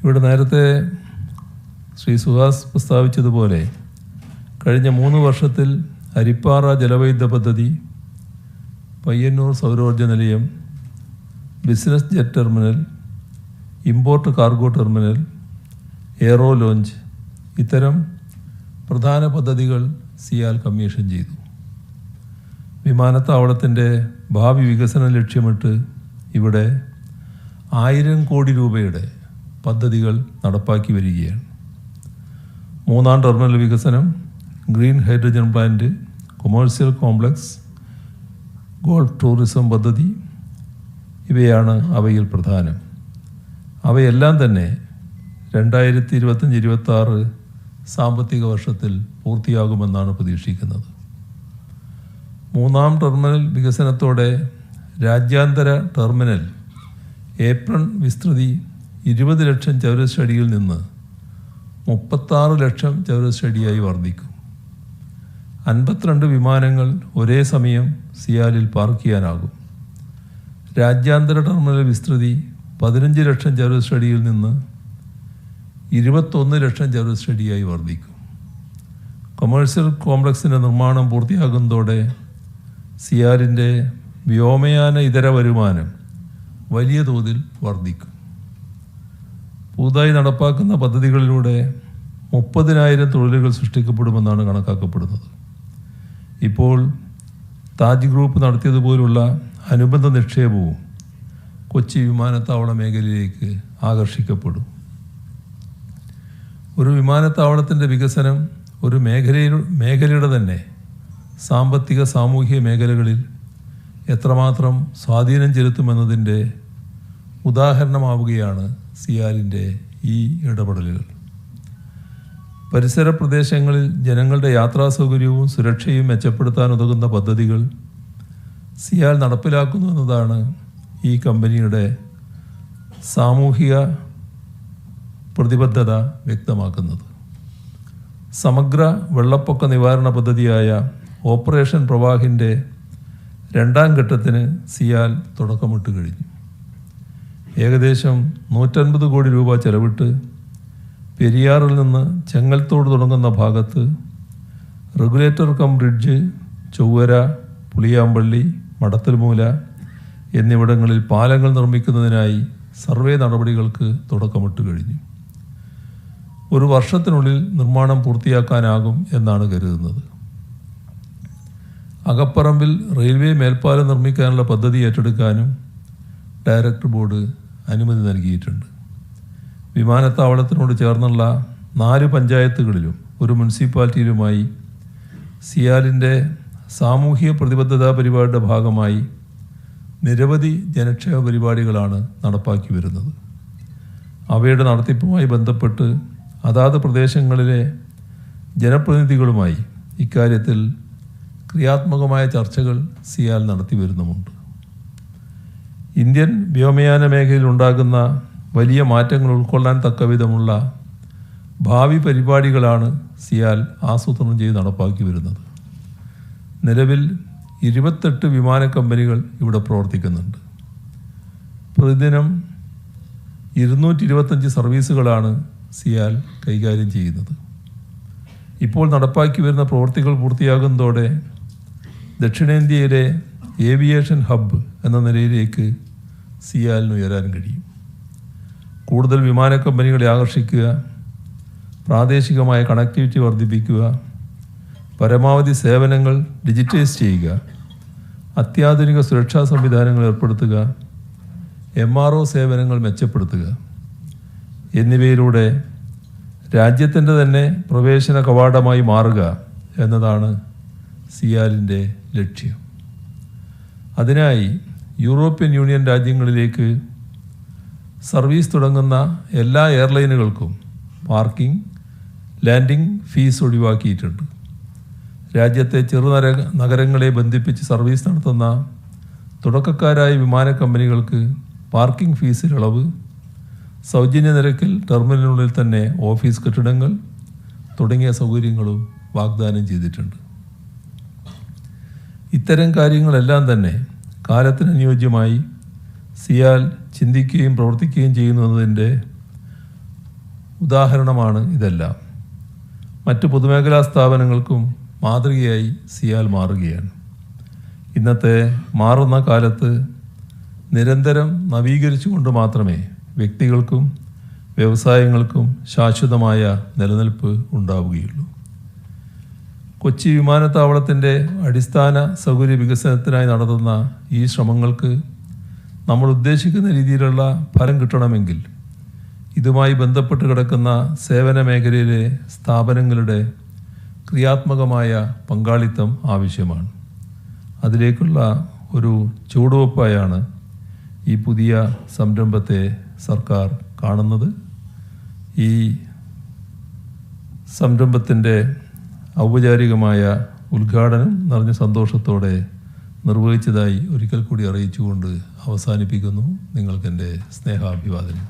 ഇവിടെ നേരത്തെ ശ്രീ സുഹാസ് പ്രസ്താവിച്ചതുപോലെ കഴിഞ്ഞ 3 വർഷത്തിൽ അരിപ്പാറ ജലവൈദ്യുത പദ്ധതി, പയ്യന്നൂർ സൗരോർജ്ജ നിലയം, business jet terminal, import cargo terminal, aero launch ഇത്തരം പ്രധാന പദ്ധതികൾ സിയാൽ കമ്മീഷൻ ചെയ്തു. വിമാനത്താവളത്തിൻ്റെ ഭാവി വികസനം ലക്ഷ്യമിട്ട് ഇവിടെ 1000 കോടി രൂപയുടെ പദ്ധതികൾ നടപ്പാക്കി വരികയാണ്. 3ാം ടെർമിനൽ വികസനം, green hydrogen plant, commercial complex, golf tourism പദ്ധതി ഇവയാണ് അവയിൽ പ്രധാനം. അവയെല്ലാം തന്നെ 2025-26 സാമ്പത്തിക വർഷത്തിൽ പൂർത്തിയാകുമെന്നാണ് പ്രതീക്ഷിക്കുന്നത്. 3ാം ടെർമിനൽ വികസനത്തോടെ രാജ്യാന്തര ടെർമിനൽ ഏപ്രൺ വിസ്തൃതി 20 ലക്ഷം ചതുരശ്ര അടിയിൽ നിന്ന് 36 ലക്ഷം ചതുരശ്ര അടിയായി വർദ്ധിക്കും. 52 വിമാനങ്ങൾ ഒരേ സമയം സിയാലിൽ പാർക്ക് ചെയ്യാനാകും. രാജ്യാന്തര ടെർമിനൽ വിസ്തൃതി 15 ലക്ഷം ചതുരശ്ര അടിയിൽ നിന്ന് 21 ലക്ഷം ചതുരശ്ര അടിയായി വർദ്ധിക്കും. കൊമേഴ്സ്യൽ കോംപ്ലക്സിൻ്റെ നിർമ്മാണം പൂർത്തിയാകുന്നതോടെ സിയാലിൻ്റെ വ്യോമയാന ഇതര വരുമാനം വലിയ തോതിൽ വർദ്ധിക്കും. പുതുതായി നടപ്പാക്കുന്ന പദ്ധതികളിലൂടെ 30,000 തൊഴിലുകൾ സൃഷ്ടിക്കപ്പെടുമെന്നാണ് കണക്കാക്കപ്പെടുന്നത്. ഇപ്പോൾ താജ് ഗ്രൂപ്പ് നടത്തിയതുപോലുള്ള അനുബന്ധ നിക്ഷേപവും കൊച്ചി വിമാനത്താവള മേഖലയിലേക്ക് ആകർഷിക്കപ്പെടും. ഒരു വിമാനത്താവളത്തിൻ്റെ വികസനം ഒരു മേഖലയുടെ തന്നെ സാമ്പത്തിക സാമൂഹിക മേഖലകളിൽ എത്രമാത്രം സ്വാധീനം ചെലുത്തുമെന്നതിൻ്റെ ഉദാഹരണമാവുകയാണ് സിയാലിൻ്റെ ഈ ഇടപെടലുകൾ. പരിസര പ്രദേശങ്ങളിൽ ജനങ്ങളുടെ യാത്രാ സൗകര്യവും സുരക്ഷയും മെച്ചപ്പെടുത്താൻ ഉതകുന്ന പദ്ധതികൾ സിയാൽ നടപ്പിലാക്കുന്നു എന്നതാണ് ഈ കമ്പനിയുടെ സാമൂഹിക പ്രതിബദ്ധത വ്യക്തമാക്കുന്നത്. സമഗ്ര വെള്ളപ്പൊക്ക നിവാരണ പദ്ധതിയായ ഓപ്പറേഷൻ പ്രവാഹിൻ്റെ 2ാം ഘട്ടത്തിന് സിയാൽ തുടക്കമിട്ട് കഴിഞ്ഞു. ഏകദേശം 150 കോടി രൂപ ചെലവിട്ട് പെരിയാറിൽ നിന്ന് ചെങ്ങൽത്തോട് തുടങ്ങുന്ന ഭാഗത്ത് regulator cum bridge, Chowwara, Puliyampally, Madathalmoola എന്നിവിടങ്ങളിൽ പാലങ്ങൾ നിർമ്മിക്കുന്നതിനായി സർവേ നടപടികൾക്ക് തുടക്കമിട്ട് കഴിഞ്ഞു. 1 വർഷത്തിനുള്ളിൽ നിർമ്മാണം പൂർത്തിയാക്കാനാകും എന്നാണ് കരുതുന്നത്. അകപ്പറമ്പിൽ റെയിൽവേ മേൽപ്പാലം നിർമ്മിക്കാനുള്ള പദ്ധതി ഏറ്റെടുക്കാനും ഡയറക്ടർ ബോർഡ് അനുമതി നൽകിയിട്ടുണ്ട്. വിമാനത്താവളത്തിനോട് ചേർന്നുള്ള 4 പഞ്ചായത്തുകളിലും ഒരു മുനിസിപ്പാലിറ്റിയിലുമായി സിയാലിൻ്റെ സാമൂഹിക പ്രതിബദ്ധതാ പരിപാടിയുടെ ഭാഗമായി നിരവധി ജനക്ഷേമ പരിപാടികളാണ് നടപ്പാക്കി വരുന്നത്. അവയുടെ നടത്തിപ്പുമായി ബന്ധപ്പെട്ട് അതാത് പ്രദേശങ്ങളിലെ ജനപ്രതിനിധികളുമായി ഇക്കാര്യത്തിൽ ക്രിയാത്മകമായ ചർച്ചകൾ സിയാൽ നടത്തി വരുന്നുമുണ്ട്. ഇന്ത്യൻ വ്യോമയാന മേഖലയിൽ ഉണ്ടാകുന്ന വലിയ മാറ്റങ്ങൾ ഉൾക്കൊള്ളാൻ തക്കവിധമുള്ള ഭാവി പരിപാടികളാണ് സിയാൽ ആസൂത്രണം ചെയ്ത് നടപ്പാക്കി വരുന്നത്. നിലവിൽ 28 വിമാന കമ്പനികൾ ഇവിടെ പ്രവർത്തിക്കുന്നുണ്ട്. പ്രതിദിനം 225 സർവീസുകളാണ് സിയാൽ കൈകാര്യം ചെയ്യുന്നത്. ഇപ്പോൾ നടപ്പാക്കി വരുന്ന പ്രവൃത്തികൾ പൂർത്തിയാകുന്നതോടെ ദക്ഷിണേന്ത്യയിലെ ഏവിയേഷൻ ഹബ്ബ് എന്ന നിലയിലേക്ക് സിയാലിന് ഉയരാൻ കഴിയും. കൂടുതൽ വിമാന കമ്പനികളെ ആകർഷിക്കുക, പ്രാദേശികമായ കണക്ടിവിറ്റി വർദ്ധിപ്പിക്കുക, പരമാവധി സേവനങ്ങൾ ഡിജിറ്റൈസ് ചെയ്യുക, അത്യാധുനിക സുരക്ഷാ സംവിധാനങ്ങൾ ഏർപ്പെടുത്തുക, MRO സേവനങ്ങൾ മെച്ചപ്പെടുത്തുക എന്നിവയിലൂടെ രാജ്യത്തിൻ്റെ തന്നെ പ്രവേശന കവാടമായി മാറുക എന്നതാണ് സിയാലിൻ്റെ ലക്ഷ്യം. അതിനായി യൂറോപ്യൻ യൂണിയൻ രാജ്യങ്ങളിലേക്ക് സർവീസ് തുടങ്ങുന്ന എല്ലാ എയർലൈനുകൾക്കും പാർക്കിംഗ്, ലാൻഡിംഗ് ഫീസ് ഒഴിവാക്കിയിട്ടുണ്ട്. രാജ്യത്തെ നഗരങ്ങളെ ബന്ധിപ്പിച്ച് സർവീസ് നടത്തുന്ന തുടക്കക്കാരായ വിമാന കമ്പനികൾക്ക് പാർക്കിംഗ് ഫീസിൽ ഇളവ്, സൗജന്യ നിരക്കിൽ ടെർമിനലിനുള്ളിൽ തന്നെ ഓഫീസ് കെട്ടിടങ്ങൾ തുടങ്ങിയ സൗകര്യങ്ങളും വാഗ്ദാനം ചെയ്തിട്ടുണ്ട്. ഇത്തരം കാര്യങ്ങളെല്ലാം തന്നെ കാലത്തിനനുയോജ്യമായി സിയാൽ ചിന്തിക്കുകയും പ്രവർത്തിക്കുകയും ചെയ്യുന്നതിൻ്റെ ഉദാഹരണമാണ് ഇതെല്ലാം. മറ്റ് പൊതുമേഖലാ സ്ഥാപനങ്ങൾക്കും മാതൃകയായി സിയാൽ മാറുകയാണ്. ഇന്നത്തെ മാറുന്ന കാലത്ത് നിരന്തരം നവീകരിച്ചുകൊണ്ട് മാത്രമേ വ്യക്തികൾക്കും വ്യവസായങ്ങൾക്കും ശാശ്വതമായ നിലനിൽപ്പ് ഉണ്ടാവുകയുള്ളൂ. കൊച്ചി വിമാനത്താവളത്തിൻ്റെ അടിസ്ഥാന സൗകര്യ വികസനത്തിനായി നടത്തുന്ന ഈ ശ്രമങ്ങൾക്ക് നമ്മൾ ഉദ്ദേശിക്കുന്ന രീതിയിലുള്ള ഫലം കിട്ടണമെങ്കിൽ ഇതുമായി ബന്ധപ്പെട്ട് കിടക്കുന്ന സേവന മേഖലയിലെ സ്ഥാപനങ്ങളുടെ ക്രിയാത്മകമായ പങ്കാളിത്തം ആവശ്യമാണ്. അതിലേക്കുള്ള ഒരു ചുവടുവെപ്പായാണ് ഈ പുതിയ സംരംഭത്തെ സർക്കാർ കാണുന്നത്. ഈ സംരംഭത്തിൻ്റെ ഔപചാരികമായ ഉദ്ഘാടനം നിറഞ്ഞ സന്തോഷത്തോടെ നിർവഹിച്ചതായി ഒരിക്കൽ കൂടി അറിയിച്ചുകൊണ്ട് അവസാനിപ്പിക്കുന്നു. നിങ്ങൾക്കെൻ്റെ സ്നേഹാഭിവാദനം.